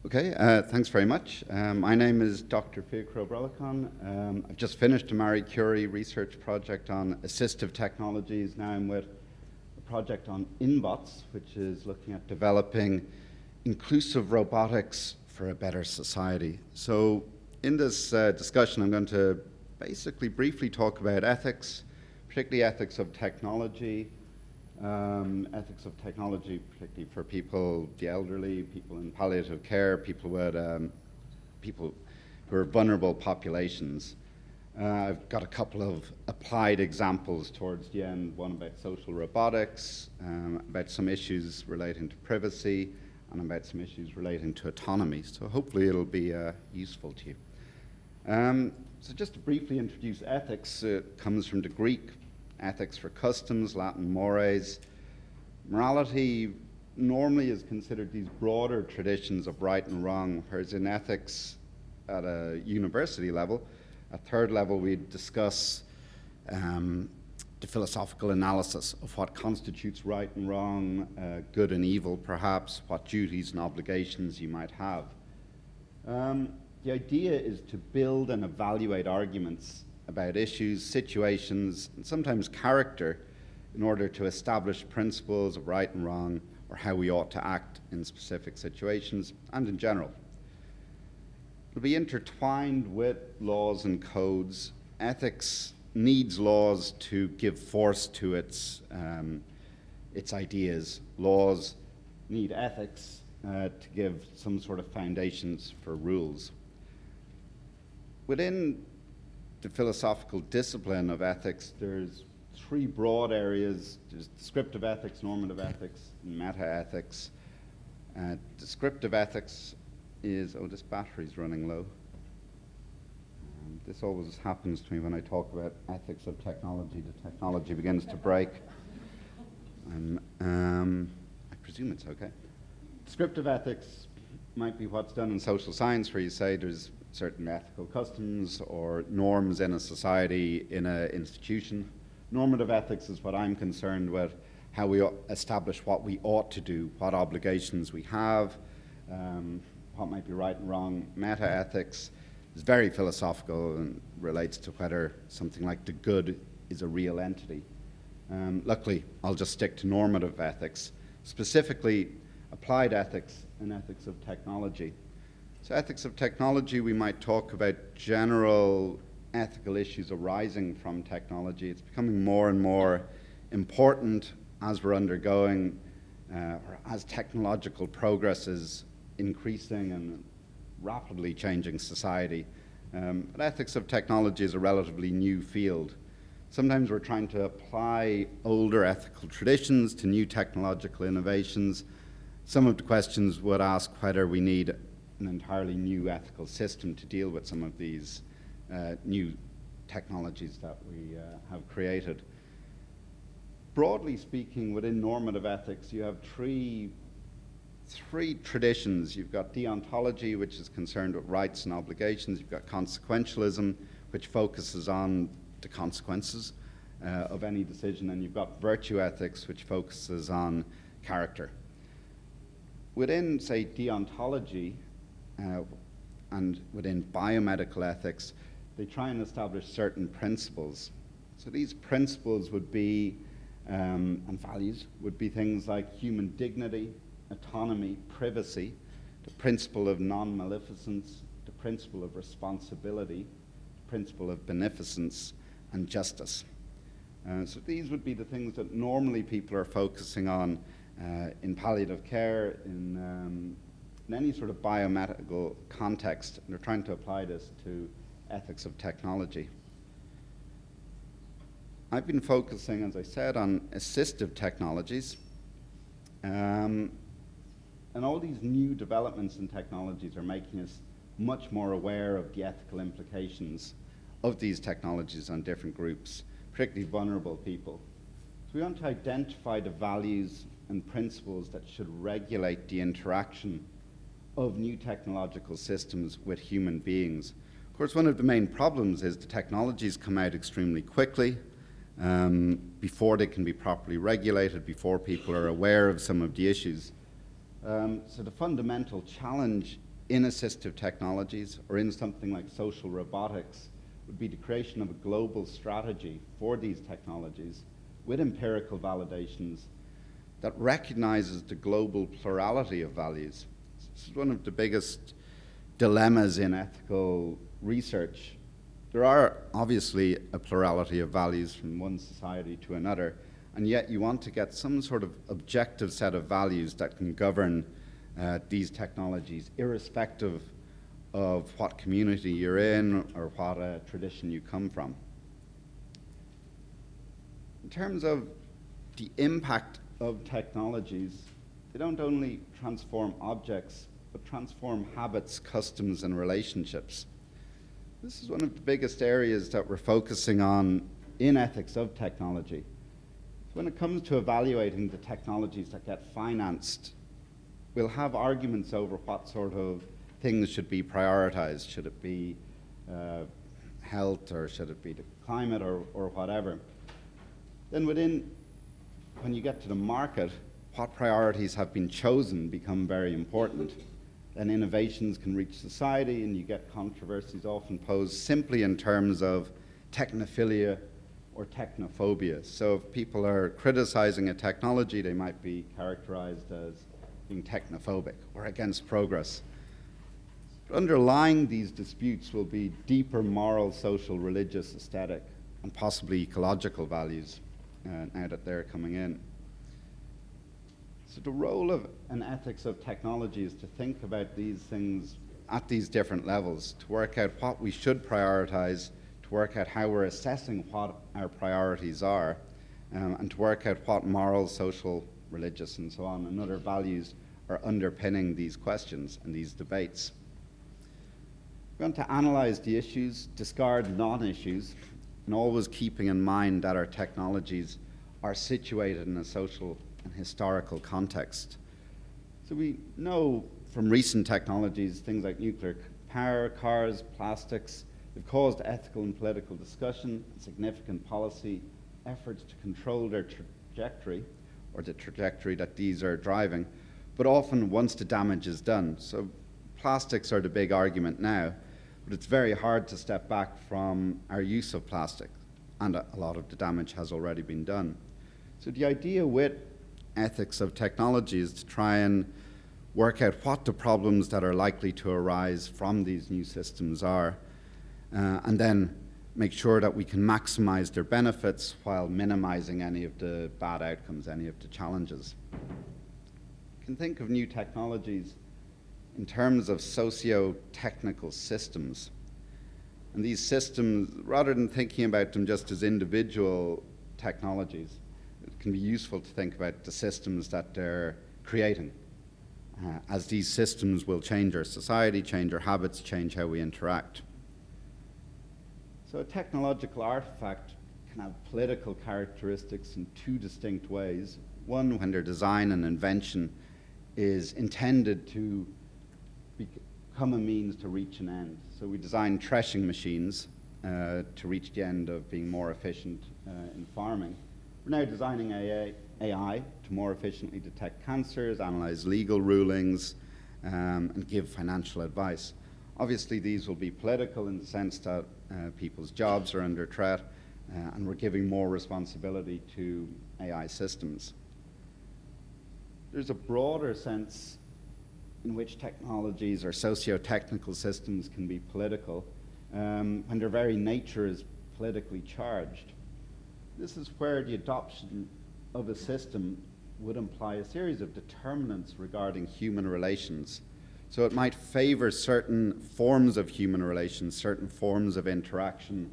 Okay, thanks very much. My name is Dr. Fiacro Brolacon. I've just finished a Marie Curie research project on assistive technologies. Now I'm with a project on InBots, which is looking at developing inclusive robotics for a better society. So in this discussion, I'm going to basically briefly talk about ethics, particularly ethics of technology, particularly for people, the elderly, people in palliative care, people who are vulnerable populations. I've got a couple of applied examples towards the end, one about social robotics, about some issues relating to privacy, and about some issues relating to autonomy. So hopefully it'll be useful to you. So just to briefly introduce ethics, it comes from the Greek ethics for customs, Latin mores. Morality normally is considered these broader traditions of right and wrong, whereas in ethics at a university level, at third level, we discuss the philosophical analysis of what constitutes right and wrong, good and evil perhaps, what duties and obligations you might have. The idea is to build and evaluate arguments about issues, situations, and sometimes character in order to establish principles of right and wrong or how we ought to act in specific situations and in general. It'll be intertwined with laws and codes. Ethics needs laws to give force to its ideas. Laws need ethics to give some sort of foundations for rules. Within the philosophical discipline of ethics, there's three broad areas. There's descriptive ethics, normative ethics, and meta-ethics. Descriptive ethics is, this battery's running low. This always happens to me when I talk about ethics of technology. The technology begins to break. I presume it's okay. Descriptive ethics might be what's done in social science, where you say there's certain ethical customs or norms in a society, in an institution. Normative ethics is what I'm concerned with, how we establish what we ought to do, what obligations we have, what might be right and wrong. Meta-ethics is very philosophical and relates to whether something like the good is a real entity. Luckily, I'll just stick to normative ethics, specifically applied ethics and ethics of technology. So ethics of technology, we might talk about general ethical issues arising from technology. It's becoming more and more important as we're undergoing, or as technological progress is increasing and rapidly changing society. But ethics of technology is a relatively new field. Sometimes we're trying to apply older ethical traditions to new technological innovations. Some of the questions would ask whether we need an entirely new ethical system to deal with some of these new technologies that we have created. Broadly speaking, within normative ethics, you have three traditions. You've got deontology, which is concerned with rights and obligations. You've got consequentialism, which focuses on the consequences of any decision. And you've got virtue ethics, which focuses on character. Within, say, deontology, and within biomedical ethics, they try and establish certain principles. So these principles would be, and values, would be things like human dignity, autonomy, privacy, the principle of non-maleficence, the principle of responsibility, the principle of beneficence, and justice. So these would be the things that normally people are focusing on in palliative care, in any sort of biomedical context, and they're trying to apply this to ethics of technology. I've been focusing, as I said, on assistive technologies, and all these new developments in technologies are making us much more aware of the ethical implications of these technologies on different groups, particularly vulnerable people. So we want to identify the values and principles that should regulate the interaction of new technological systems with human beings. Of course, one of the main problems is the technologies come out extremely quickly, before they can be properly regulated, before people are aware of some of the issues. So the fundamental challenge in assistive technologies or in something like social robotics would be the creation of a global strategy for these technologies with empirical validations that recognizes the global plurality of values. This is one of the biggest dilemmas in ethical research. There are obviously a plurality of values from one society to another, and yet you want to get some sort of objective set of values that can govern these technologies, irrespective of what community you're in or what tradition you come from. In terms of the impact of technologies, they don't only transform objects, but transform habits, customs, and relationships. This is one of the biggest areas that we're focusing on in ethics of technology. When it comes to evaluating the technologies that get financed, we'll have arguments over what sort of things should be prioritized. Should it be health, or should it be the climate, or whatever? Then when you get to the market, what priorities have been chosen become very important. Then innovations can reach society, and you get controversies often posed simply in terms of technophilia or technophobia. So if people are criticizing a technology, they might be characterized as being technophobic or against progress. Underlying these disputes will be deeper moral, social, religious, aesthetic, and possibly ecological values now that they're coming in. So the role of an ethics of technology is to think about these things at these different levels, to work out what we should prioritize, to work out how we're assessing what our priorities are, and to work out what moral, social, religious, and so on, and other values are underpinning these questions and these debates. We're going to analyze the issues, discard non-issues, and always keeping in mind that our technologies are situated in a social and historical context. So we know from recent technologies, things like nuclear power, cars, plastics, they've caused ethical and political discussion, and significant policy efforts to control their trajectory, or the trajectory that these are driving, but often once the damage is done. So plastics are the big argument now, but it's very hard to step back from our use of plastic, and a lot of the damage has already been done. So the idea with ethics of technology is to try and work out what the problems that are likely to arise from these new systems are, and then make sure that we can maximize their benefits while minimizing any of the bad outcomes, any of the challenges. You can think of new technologies in terms of socio-technical systems. And these systems, rather than thinking about them just as individual technologies, it can be useful to think about the systems that they're creating, as these systems will change our society, change our habits, change how we interact. So a technological artifact can have political characteristics in two distinct ways. One, when their design and invention is intended to become a means to reach an end. So we design threshing machines to reach the end of being more efficient in farming. We're now designing AI to more efficiently detect cancers, analyze legal rulings, and give financial advice. Obviously, these will be political in the sense that people's jobs are under threat, and we're giving more responsibility to AI systems. There's a broader sense in which technologies or socio-technical systems can be political, when their very nature is politically charged. This is where the adoption of a system would imply a series of determinants regarding human relations. So it might favor certain forms of human relations, certain forms of interaction,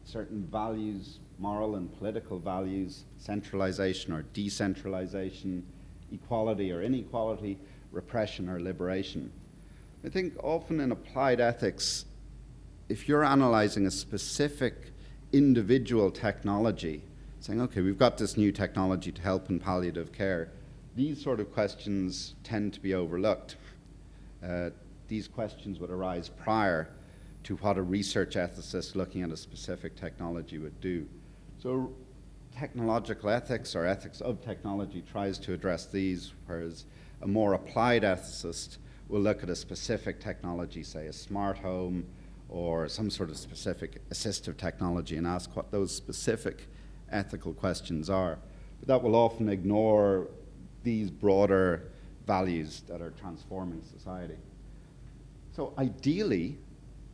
certain values, moral and political values, centralization or decentralization, equality or inequality, repression or liberation. I think often in applied ethics, if you're analyzing a specific individual technology, saying, okay, we've got this new technology to help in palliative care, these sort of questions tend to be overlooked. These questions would arise prior to what a research ethicist looking at a specific technology would do. So technological ethics or ethics of technology tries to address these, whereas A more applied ethicist will look at a specific technology, say a smart home or some sort of specific assistive technology, and ask what those specific ethical questions are. But that will often ignore these broader values that are transforming society. So ideally,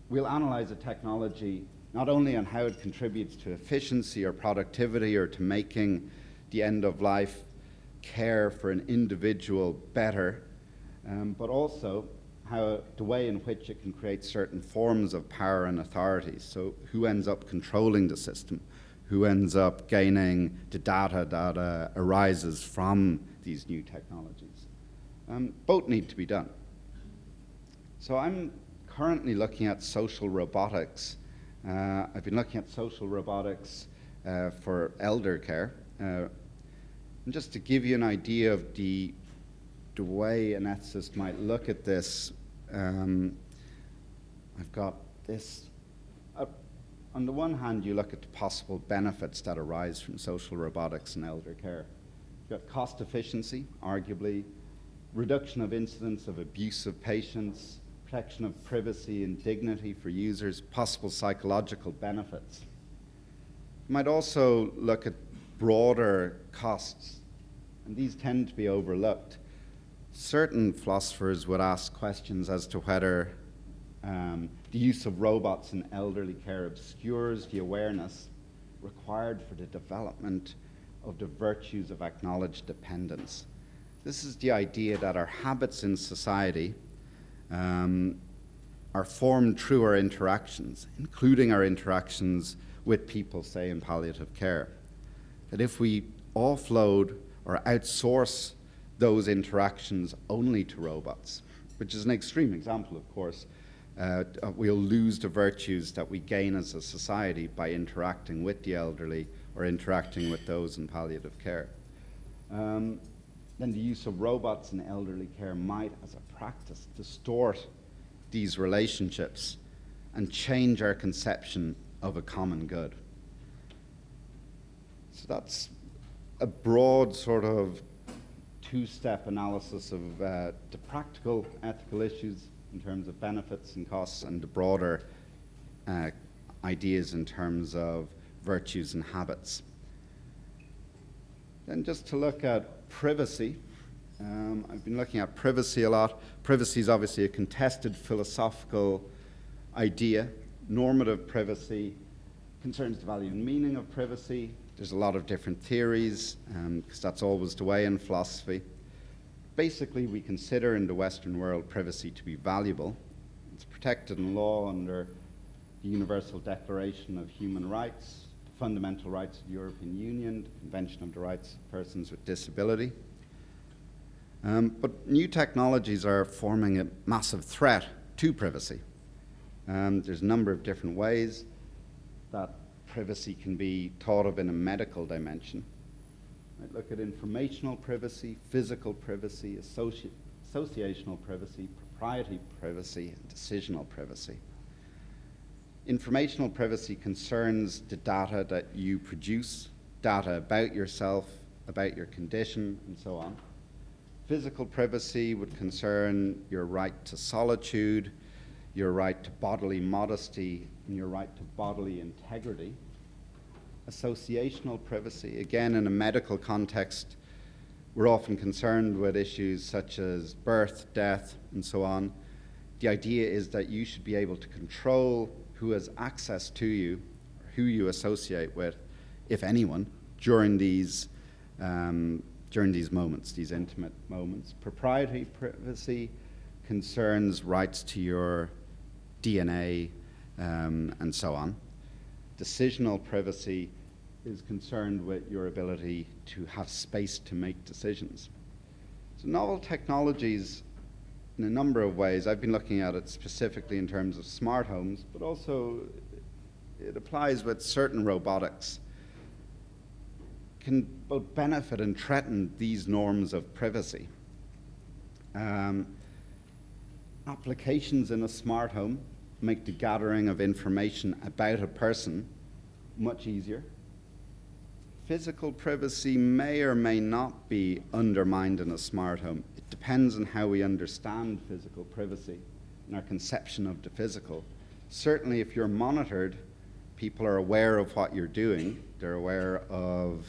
we'll analyze a technology not only on how it contributes to efficiency or productivity or to making the end-of-life care for an individual better, but also the way in which it can create certain forms of power and authority. So who ends up controlling the system? Who ends up gaining the data that arises from these new technologies? Both need to be done. So I'm currently looking at social robotics. I've been looking at social robotics for elder care. And just to give you an idea of the way an ethicist might look at this, I've got this. On the one hand, you look at the possible benefits that arise from social robotics and elder care. You've got cost efficiency, arguably, reduction of incidence of abuse of patients, protection of privacy and dignity for users, possible psychological benefits. You might also look at broader costs, and these tend to be overlooked. Certain philosophers would ask questions as to whether the use of robots in elderly care obscures the awareness required for the development of the virtues of acknowledged dependence. This is the idea that our habits in society are formed through our interactions, including our interactions with people, say, in palliative care. That if we offload or outsource those interactions only to robots, which is an extreme example, of course, we'll lose the virtues that we gain as a society by interacting with the elderly or interacting with those in palliative care. Then the use of robots in elderly care might, as a practice, distort these relationships and change our conception of a common good. So that's a broad sort of two-step analysis of the practical ethical issues in terms of benefits and costs, and the broader ideas in terms of virtues and habits. Then just to look at privacy. I've been looking at privacy a lot. Privacy is obviously a contested philosophical idea. Normative privacy concerns the value and meaning of privacy. There's a lot of different theories, because that's always the way in philosophy. Basically, we consider in the Western world privacy to be valuable. It's protected in law under the Universal Declaration of Human Rights, the Fundamental Rights of the European Union, the Convention of the Rights of Persons with Disability. But new technologies are forming a massive threat to privacy. There's a number of different ways that privacy can be thought of in a medical dimension. Might look at informational privacy, physical privacy, associational privacy, proprietary privacy, and decisional privacy. Informational privacy concerns the data that you produce, data about yourself, about your condition, and so on. Physical privacy would concern your right to solitude, your right to bodily modesty, and your right to bodily integrity. Associational privacy, again in a medical context, we're often concerned with issues such as birth, death, and so on. The idea is that you should be able to control who has access to you, or who you associate with, if anyone, during these moments, these intimate moments. Proprietary privacy concerns rights to your DNA and so on. Decisional privacy is concerned with your ability to have space to make decisions. So novel technologies, in a number of ways, I've been looking at it specifically in terms of smart homes, but also it applies with certain robotics, can both benefit and threaten these norms of privacy. Applications in a smart home make the gathering of information about a person much easier. Physical privacy may or may not be undermined in a smart home. It depends on how we understand physical privacy and our conception of the physical. Certainly if you're monitored, people are aware of what you're doing. They're aware of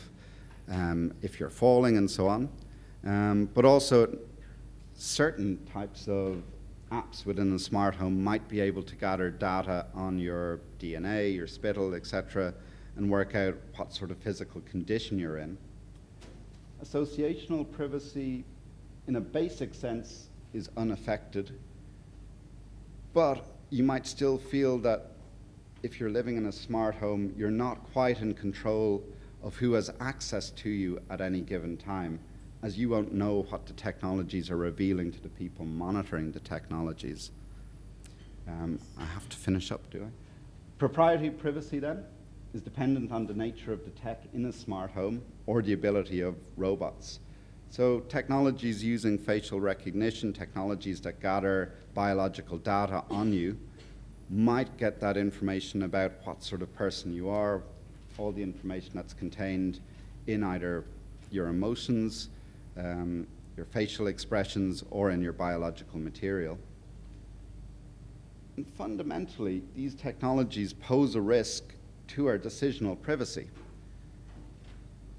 if you're falling and so on. But also certain types of apps within a smart home might be able to gather data on your DNA, your spittle, etc., and work out what sort of physical condition you're in. Associational privacy, in a basic sense, is unaffected, but you might still feel that if you're living in a smart home, you're not quite in control of who has access to you at any given time, as you won't know what the technologies are revealing to the people monitoring the technologies. I have to finish up, do I? Proprietary privacy then is dependent on the nature of the tech in a smart home or the ability of robots. So technologies using facial recognition, technologies that gather biological data on you, might get that information about what sort of person you are, all the information that's contained in either your emotions, your facial expressions, or in your biological material. And fundamentally, these technologies pose a risk to our decisional privacy.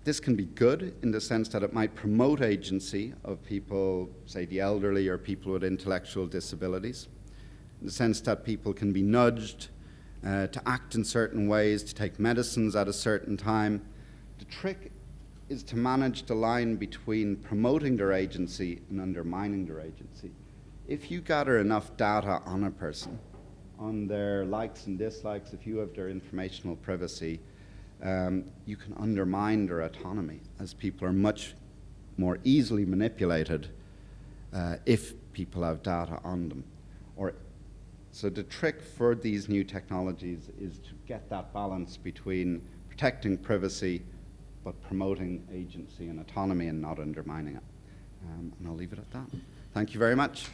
This can be good in the sense that it might promote agency of people, say the elderly or people with intellectual disabilities, in the sense that people can be nudged to act in certain ways, to take medicines at a certain time. The trick is to manage the line between promoting their agency and undermining their agency. If you gather enough data on a person, on their likes and dislikes, if you have their informational privacy, you can undermine their autonomy, as people are much more easily manipulated if people have data on them. So the trick for these new technologies is to get that balance between protecting privacy but promoting agency and autonomy and not undermining it. And I'll leave it at that. Thank you very much.